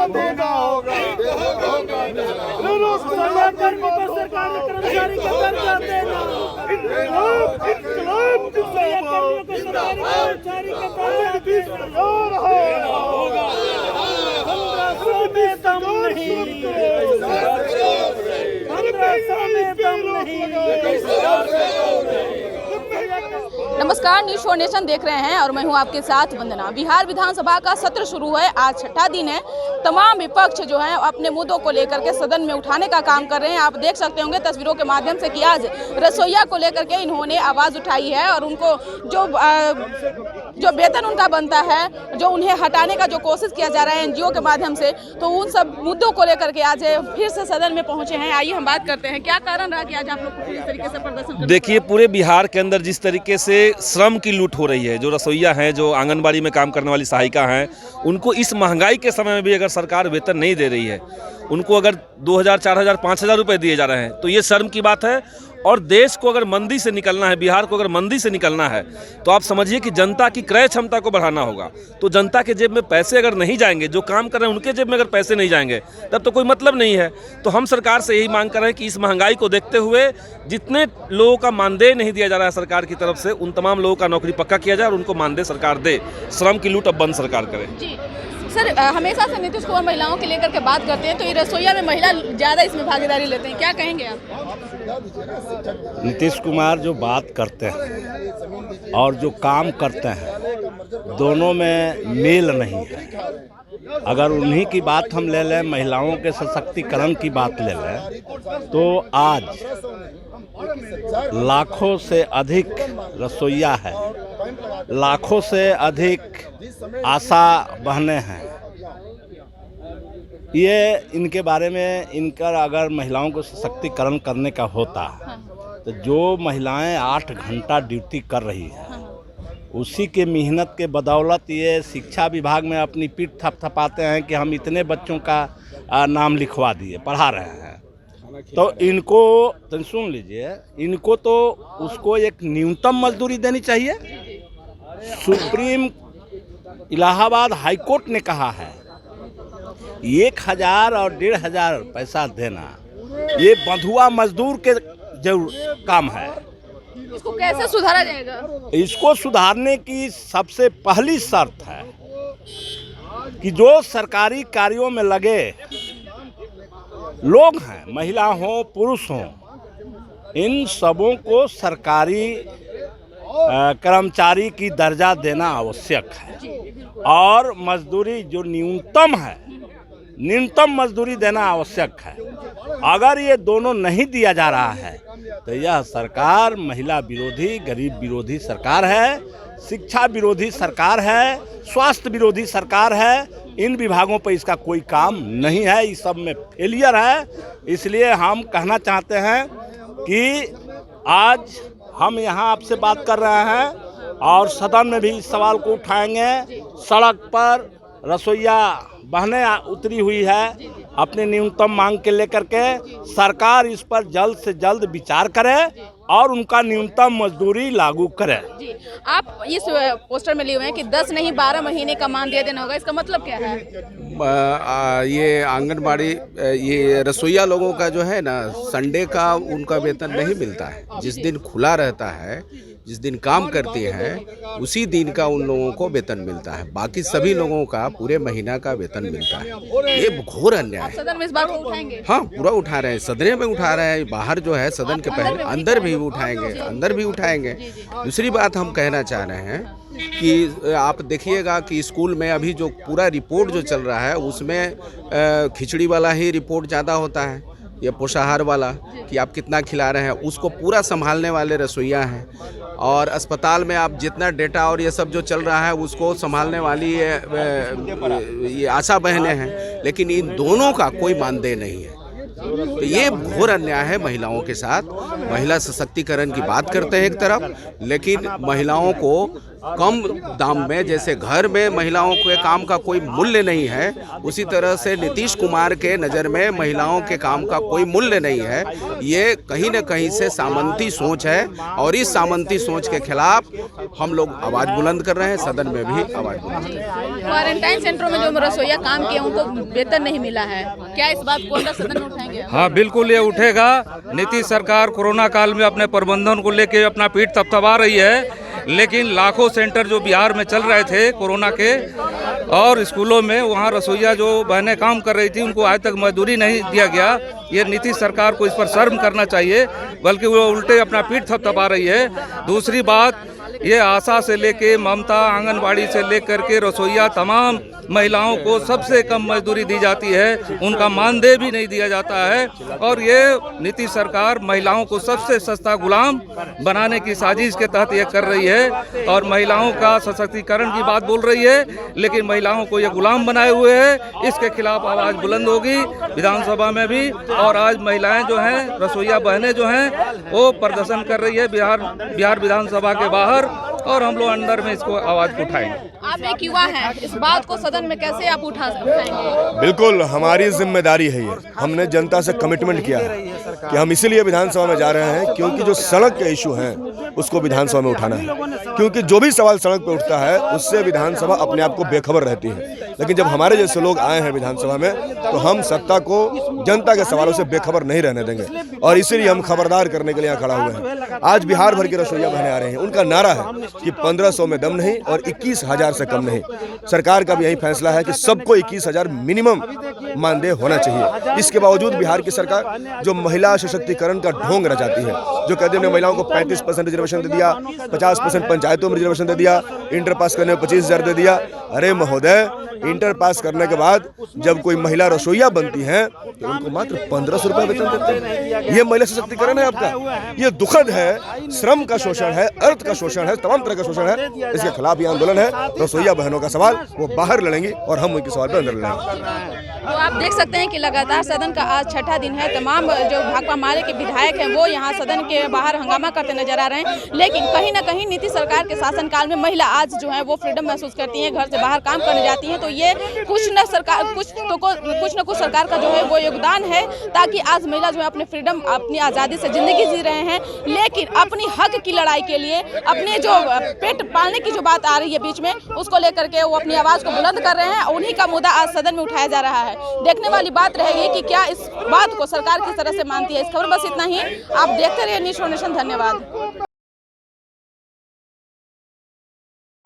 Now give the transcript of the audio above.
देना होगा। सरकारी कर्मचारी का दर्जा देना, कर्मचारी का दर्जा होगा। 1500 में दम नहीं, 1500 में दम नहीं। नमस्कार, न्यूज़ फॉर नेशन देख रहे हैं और मैं हूं आपके साथ वंदना। बिहार विधानसभा का सत्र शुरू है, आज छठा दिन है। तमाम विपक्ष जो हैं अपने मुद्दों को लेकर के सदन में उठाने का काम कर रहे हैं। आप देख सकते होंगे तस्वीरों के माध्यम से कि आज रसोइया को लेकर के इन्होंने आवाज़ उठाई है और उनको जो वेतन उनका बनता है, जो उन्हें हटाने का जो कोशिश किया जा रहा है एनजीओ के माध्यम से, तो उन सब मुद्दों को लेकर के आज फिर से सदन में पहुंचे हैं। आइए हम बात करते हैं, क्या कारण रहा कि आज आप लोग इस तरीके से प्रदर्शन? देखिए, पूरे बिहार के अंदर जिस तरीके से श्रम की लूट हो रही है, जो रसोइया हैं, जो आंगनबाड़ी में काम करने वाली सहायिका हैं, उनको इस महंगाई के समय में भी अगर सरकार वेतन नहीं दे रही है, उनको अगर 2000, 4000, 5000 रुपये दिए जा रहे हैं, तो ये शर्म की बात है। और देश को अगर मंदी से निकलना है, बिहार को अगर मंदी से निकलना है, तो आप समझिए कि जनता की क्रय क्षमता को बढ़ाना होगा। तो जनता के जेब में पैसे अगर नहीं जाएंगे, जो काम कर रहे हैं उनके जेब में अगर पैसे नहीं जाएंगे, तब तो कोई मतलब नहीं है। तो हम सरकार से यही मांग कर रहे हैं कि इस महंगाई को देखते हुए जितने लोगों का मानदेय नहीं दिया जा रहा है सरकार की तरफ से, उन तमाम लोगों का नौकरी पक्का किया जाए और उनको मानदेय सरकार दे। श्रम की लूट अब बंद सरकार करे। जी सर, हमेशा से नीतीश कुमार महिलाओं के लेकर के बात करते हैं, तो ये रसोइया में महिला ज़्यादा इसमें भागीदारी लेते हैं, क्या कहेंगे आप? नीतीश कुमार जो बात करते हैं और जो काम करते हैं, दोनों में मेल नहीं है। अगर उन्हीं की बात हम ले लें, महिलाओं के सशक्तिकरण की बात ले लें, तो आज लाखों से अधिक रसोइया है, लाखों से अधिक आशा बहनें हैं। ये इनके बारे में, इनका अगर महिलाओं को सशक्तिकरण करने का होता, तो जो महिलाएं 8 घंटा ड्यूटी कर रही हैं, उसी के मेहनत के बदौलत ये शिक्षा विभाग में अपनी पीठ थपथपाते हैं कि हम इतने बच्चों का नाम लिखवा दिए, पढ़ा रहे हैं। तो इनको तो सुन लीजिए, इनको तो उसको एक न्यूनतम मजदूरी देनी चाहिए। सुप्रीम इलाहाबाद हाई कोर्ट ने कहा है 1000 और 1500 पैसा देना, ये बंधुआ मजदूर के जरूर काम है। इसको कैसे सुधारा जाएगा? इसको सुधारने की सबसे पहली शर्त है कि जो सरकारी कार्यों में लगे लोग हैं, महिला हो पुरुष हो, इन सबों को सरकारी कर्मचारी की दर्जा देना आवश्यक है। और मजदूरी जो न्यूनतम है, न्यूनतम मजदूरी देना आवश्यक है। अगर ये दोनों नहीं दिया जा रहा है, तो यह सरकार महिला विरोधी, गरीब विरोधी सरकार है, शिक्षा विरोधी सरकार है, स्वास्थ्य विरोधी सरकार है। इन विभागों पर इसका कोई काम नहीं है, इस सब में फेलियर है। इसलिए हम कहना चाहते हैं कि आज हम यहाँ आपसे बात कर रहे हैं और सदन में भी इस सवाल को उठाएंगे। सड़क पर रसोइया बहनें उतरी हुई है अपने न्यूनतम मांग के लेकर के। सरकार इस पर जल्द से जल्द विचार करे और उनका न्यूनतम मजदूरी लागू करे। जी, आप इस पोस्टर में लिए हुए हैं कि 10 नहीं 12 महीने का मानदेय देना होगा, इसका मतलब क्या है? ये आंगनबाड़ी, ये रसोइया लोगों का जो है ना, संडे का उनका वेतन नहीं मिलता है। जिस दिन खुला रहता है, जिस दिन काम करते हैं, उसी दिन का उन लोगों को वेतन मिलता है। बाकी सभी लोगों का पूरे महीना का वेतन मिलता है। ये घोर अन्याय है। सदन में इस बात को उठाएंगे? हाँ, पूरा उठा रहे हैं, सदन में उठा रहे हैं, बाहर जो है सदन के पहले अंदर भी उठाएंगे, अंदर भी उठाएंगे। दूसरी बात हम कहना चाह रहे हैं कि आप देखिएगा कि स्कूल में अभी जो पूरा रिपोर्ट जो चल रहा है, उसमें खिचड़ी वाला ही रिपोर्ट ज़्यादा होता है, या पोषाहार वाला कि आप कितना खिला रहे हैं, उसको पूरा संभालने वाले रसोइया हैं। और अस्पताल में आप जितना डेटा और ये सब जो चल रहा है, उसको संभालने वाली ये आशा बहनें हैं। लेकिन इन दोनों का कोई मानदेय नहीं है। तो ये घोर अन्याय है महिलाओं के साथ। महिला सशक्तिकरण की बात करते हैं एक तरफ, लेकिन महिलाओं को कम दाम में, जैसे घर में महिलाओं के काम का कोई मूल्य नहीं है, उसी तरह से नीतीश कुमार के नज़र में महिलाओं के काम का कोई मूल्य नहीं है। ये कहीं न कहीं से सामंती सोच है और इस सामंती सोच के खिलाफ हम लोग आवाज़ बुलंद कर रहे हैं, सदन में भी आवाज़ बुलंद कर रहे हैं। क्वारंटाइन सेंटरों में जो रसोईया काम किए उनको वेतन नहीं मिला है, क्या इस बात को अंदर सदन में उठाएंगे? हाँ, बिल्कुल ये उठेगा। नीतीश सरकार कोरोना काल में अपने प्रबंधन को लेके अपना पीठ थपथपा रही है, लेकिन लाखों सेंटर जो बिहार में चल रहे थे कोरोना के और स्कूलों में, वहाँ रसोईया जो बहनें काम कर रही थी उनको आज तक मजदूरी नहीं दिया गया। ये नीतीश सरकार को इस पर शर्म करना चाहिए, बल्कि वो उल्टे अपना पीठ थपथपा रही है। दूसरी बात, ये आशा से लेके ममता, आंगनबाड़ी से लेकर के रसोईया, तमाम महिलाओं को सबसे कम मजदूरी दी जाती है, उनका मानदेय भी नहीं दिया जाता है। और ये नीतीश सरकार महिलाओं को सबसे सस्ता गुलाम बनाने की साजिश के तहत ये कर रही है और महिलाओं का सशक्तिकरण की बात बोल रही है, लेकिन महिलाओं को ये गुलाम बनाए हुए है। इसके खिलाफ आवाज़ बुलंद होगी विधानसभा में भी। और आज महिलाएं जो हैं, रसोईया बहनें जो हैं, वो प्रदर्शन कर रही है बिहार विधानसभा के बाहर, और हम लोग अंदर में इसको आवाज़ उठाएंगे। आप एक युवा हैं, इस बात को सदन में कैसे आप उठाएंगे? बिल्कुल हमारी जिम्मेदारी है ये। हमने जनता से कमिटमेंट किया है कि हम इसीलिए विधानसभा में जा रहे हैं क्योंकि जो सड़क के इशू हैं उसको विधानसभा में उठाना है, क्योंकि जो भी सवाल सड़क पर उठता है उससे विधानसभा अपने आप को बेखबर रहती है। लेकिन जब हमारे जैसे लोग आए हैं विधानसभा में, तो हम सत्ता को जनता के सवालों से बेखबर नहीं रहने देंगे, और इसीलिए हम खबरदार करने के लिए यहाँ खड़ा हुए हैं। आज बिहार भर की रसोईया बहनें आ रही हैं, उनका नारा है कि 1500 में दम नहीं और 21,000 से कम नहीं। सरकार का भी यही फैसला है कि सबको 21,000 मिनिमम मानदेय होना चाहिए। इसके बावजूद बिहार की सरकार जो महिला सशक्तिकरण का ढोंग रचाती है, जो कहते हैं महिलाओं को 35% रिजर्वेशन दे दिया, 50% पंचायतों में रिजर्वेशन दे दिया, इंटर पास करने में 25,000 दे दिया। अरे महोदय, इंटर पास करने के बाद जब कोई महिला रसोईया बनती है तो उनको मात्र 1500 रुपये वेतन देते हैं। ये महिला सशक्तिकरण है आपका? ये दुखद है, श्रम का शोषण है, अर्थ का शोषण है, तमाम तरह का शोषण है। इसके खिलाफ ये आंदोलन है। रसोईया बहनों का सवाल वो बाहर लड़ेंगी और हम उनके सवाल पर अंदर लड़ेंगे। तो आप देख सकते हैं कि लगातार सदन का आज छठा दिन है। तमाम जो भाकपा माले के विधायक हैं वो यहाँ सदन के बाहर हंगामा करते नजर आ रहे हैं, लेकिन कहीं ना कहीं नीतीश सरकार के शासनकाल में महिला आज जो है वो फ्रीडम महसूस करती हैं, घर से बाहर काम करने जाती हैं। तो ये कुछ न कुछ सरकार का जो है वो योगदान है, ताकि आज महिला जो है अपने फ्रीडम, अपनी आज़ादी से ज़िंदगी जी रहे हैं। लेकिन अपनी हक की लड़ाई के लिए, अपने जो पेट पालने की जो बात आ रही है बीच में, उसको लेकर के वो अपनी आवाज़ को बुलंद कर रहे हैं। उन्हीं का मुद्दा आज सदन में उठाया जा रहा है। देखने वाली बात रहेगी कि क्या इस बात को सरकार किस तरह से मानती है। इस खबर बस इतना ही। आप देखते रहिए न्यूज़ नेशन। धन्यवाद।